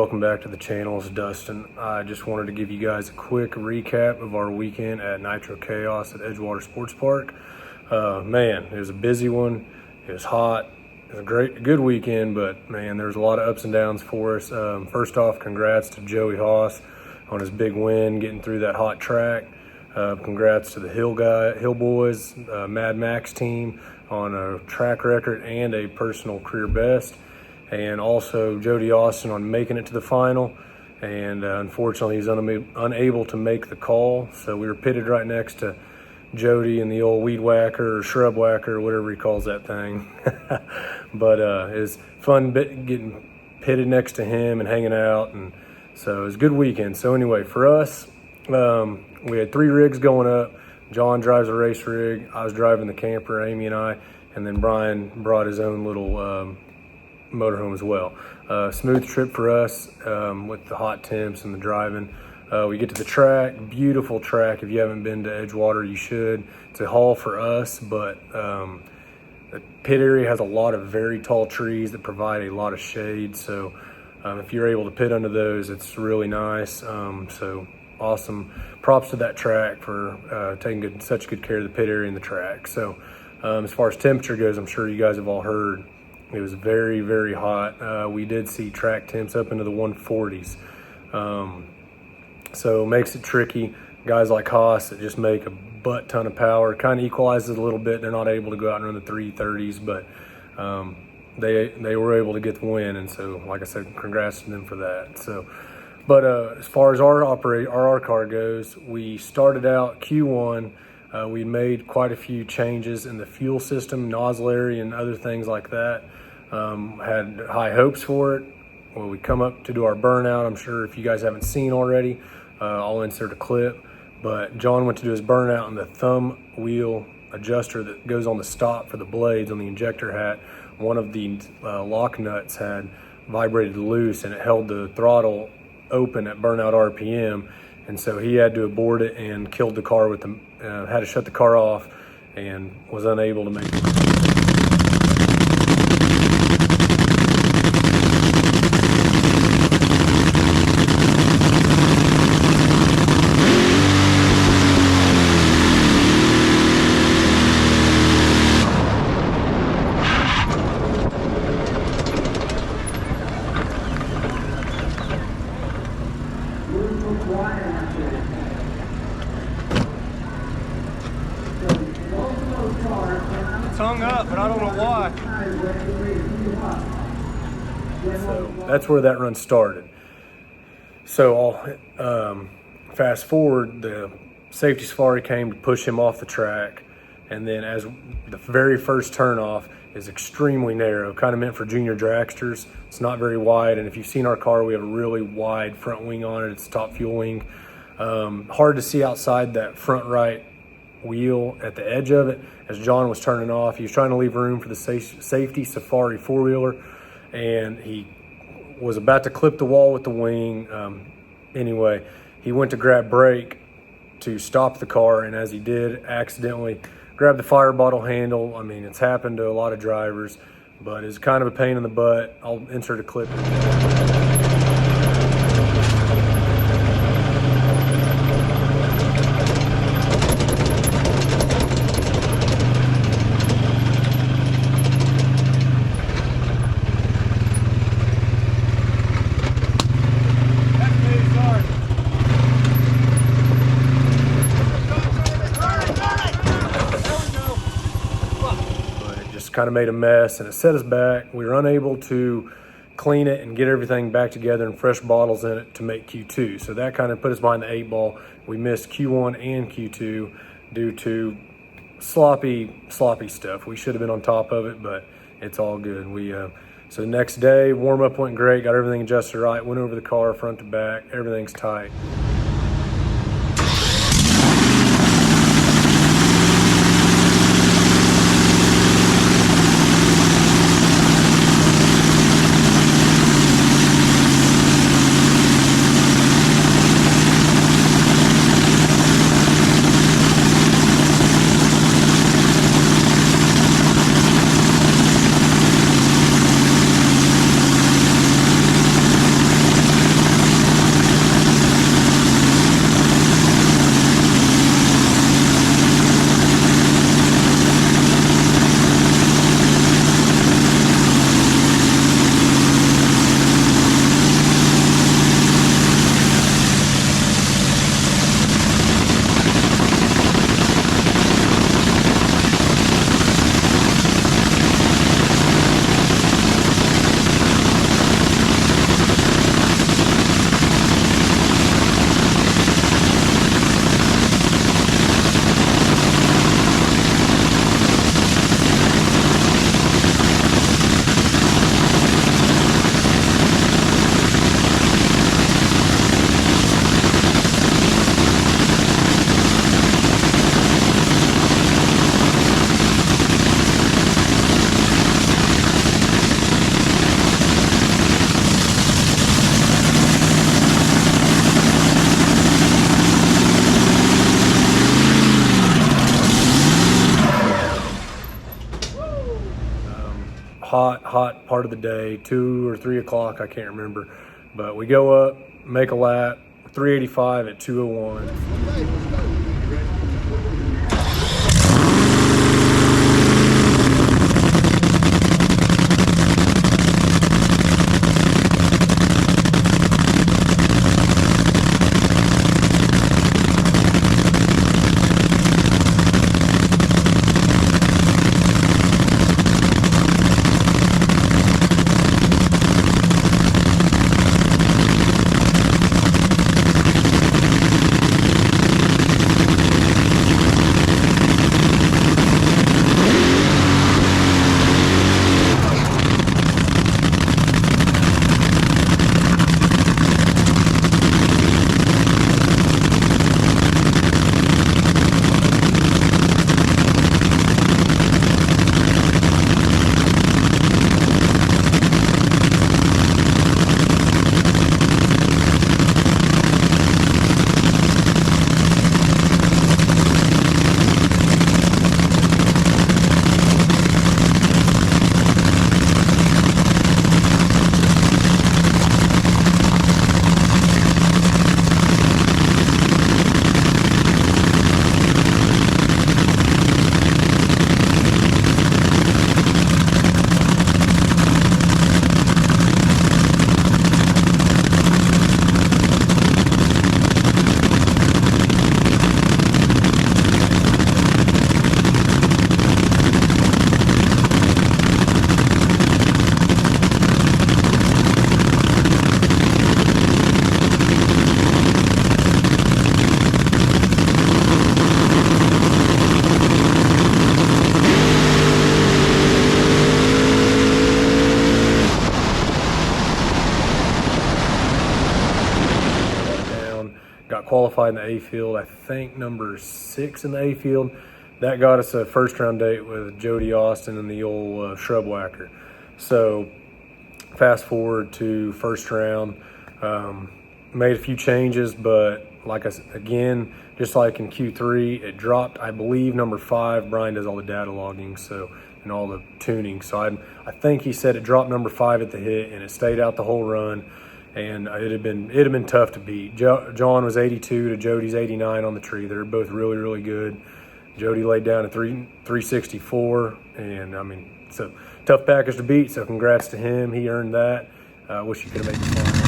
welcome back to the channel. It's Dustin. I just wanted to give you guys a quick recap of our weekend at Nitro Chaos at Edgewater Sports Park. Man, it was a busy one. It was hot. It was a good weekend, but man, there's a lot of ups and downs for us. First off, congrats to Joey Haas on his big win, getting through that hot track. Congrats to the Hill Boys, Mad Max team on a track record and a personal career best. And also Jody Austin on making it to the final. And unfortunately, he's unable to make the call. So we were pitted right next to Jody and the old weed whacker or shrub whacker, or whatever he calls that thing. But it was fun getting pitted next to him and hanging out. And so it was a good weekend. So anyway, for us, we had 3 rigs going up. John drives a race rig. I was driving the camper, Amy and I. And then Brian brought his own little motorhome as well. Smooth trip for us with the hot temps and the driving. We get to the track, beautiful track. If you haven't been to Edgewater, you should. It's a haul for us, but the pit area has a lot of very tall trees that provide a lot of shade. So if you're able to pit under those, it's really nice. So awesome. Props to that track for taking such good care of the pit area and the track. So as far as temperature goes, I'm sure you guys have all heard, it was very, very hot. We did see track temps up into the 140s. So it makes it tricky. Guys like Haas that just make a butt ton of power, kind of equalizes a little bit. They're not able to go out and run the 330s, but they were able to get the win. And so, like I said, congrats to them for that. So, but as far as our car goes, we started out Q1. We made quite a few changes in the fuel system, nozzle area, and other things like that. Had high hopes for it. When we come up to do our burnout, I'm sure if you guys haven't seen already, I'll insert a clip. But John went to do his burnout, and the thumb wheel adjuster that goes on the stop for the blades on the injector hat, one of the lock nuts had vibrated loose, and it held the throttle open at burnout RPM. And so he had to abort it and killed the car with the, had to shut the car off and was unable to make it. It's hung up, but I don't know why. So that's where that run started. So I'll fast forward, the safety safari came to push him off the track. And then as the very first turnoff is extremely narrow, kind of meant for junior dragsters. It's not very wide. And if you've seen our car, we have a really wide front wing on it. It's top fuel wing. Hard to see outside that front right wheel at the edge of it. As John was turning off, he was trying to leave room for the safety safari four-wheeler, and he was about to clip the wall with the wing. Anyway, he went to grab brake to stop the car, and as he did, accidentally grabbed the fire bottle handle. I mean, it's happened to a lot of drivers, but it's kind of a pain in the butt. I'll insert a clip. Kind of made a mess, and it set us back. We were unable to clean it and get everything back together and fresh bottles in it to make Q2. So that kind of put us behind the 8 ball. We missed Q1 and Q2 due to sloppy stuff. We should have been on top of it, but it's all good. So the next day, warm up went great, got everything adjusted right, went over the car front to back, everything's tight. hot part of the day, 2 or 3 o'clock, I can't remember. But we go up, make a lap, 385 at 201. Got qualified in the A field, I think number 6 in the A field. That got us a first round date with Jody Austin and the old shrub whacker. So fast forward to first round, made a few changes, but like I said, again, just like in Q3, it dropped, I believe, number 5. Brian does all the data logging, so, and all the tuning. So I think he said it dropped number 5 at the hit, and it stayed out the whole run. And it had been tough to beat. John was 82 to Jody's 89 on the tree. They're both really, really good. Jody laid down at 364, and I mean, it's a tough package to beat. So congrats to him. He earned that. Wish he could have made the final.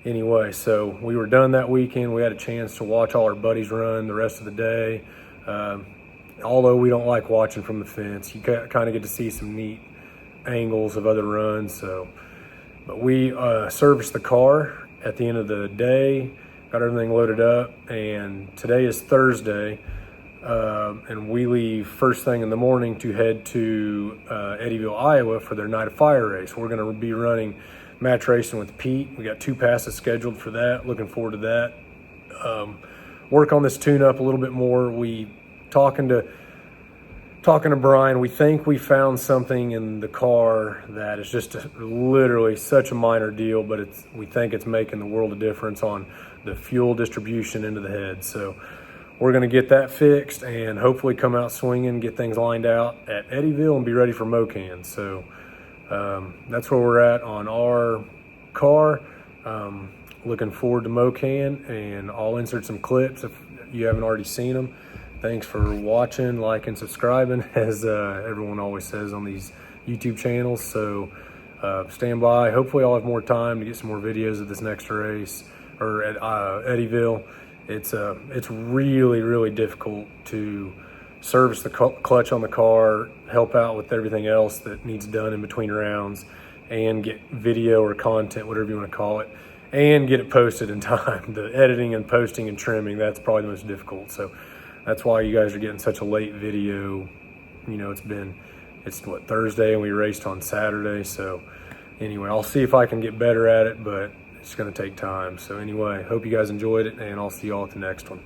Anyway, so we were done that weekend. We had a chance to watch all our buddies run the rest of the day. although we don't like watching from the fence, you kind of get to see some neat angles of other runs. So, but we serviced the car at the end of the day, got everything loaded up, and today is Thursday, and we leave first thing in the morning to head to Eddyville, Iowa for their Night of Fire race. We're going to be running match racing with Pete. We got 2 passes scheduled for that. Looking forward to that. Work on this tune-up a little bit more. We talking to Brian. We think we found something in the car that is just literally such a minor deal, but we think it's making the world of difference on the fuel distribution into the head. So we're going to get that fixed and hopefully come out swinging, get things lined out at Eddyville, and be ready for Mocan. So that's where we're at on our car. Looking forward to Mocan, and I'll insert some clips if you haven't already seen them. Thanks for watching, liking, subscribing, as everyone always says on these YouTube channels. So stand by. Hopefully I'll have more time to get some more videos of this next race, or at Eddyville. It's really, really difficult to service the clutch on the car, help out with everything else that needs done in between rounds, and get video or content, whatever you want to call it, and get it posted in time. The editing and posting and trimming, that's probably the most difficult. So that's why you guys are getting such a late video. You know, it's what, Thursday, and we raced on Saturday. So anyway, I'll see if I can get better at it, but it's going to take time. So anyway, hope you guys enjoyed it, and I'll see y'all at the next one.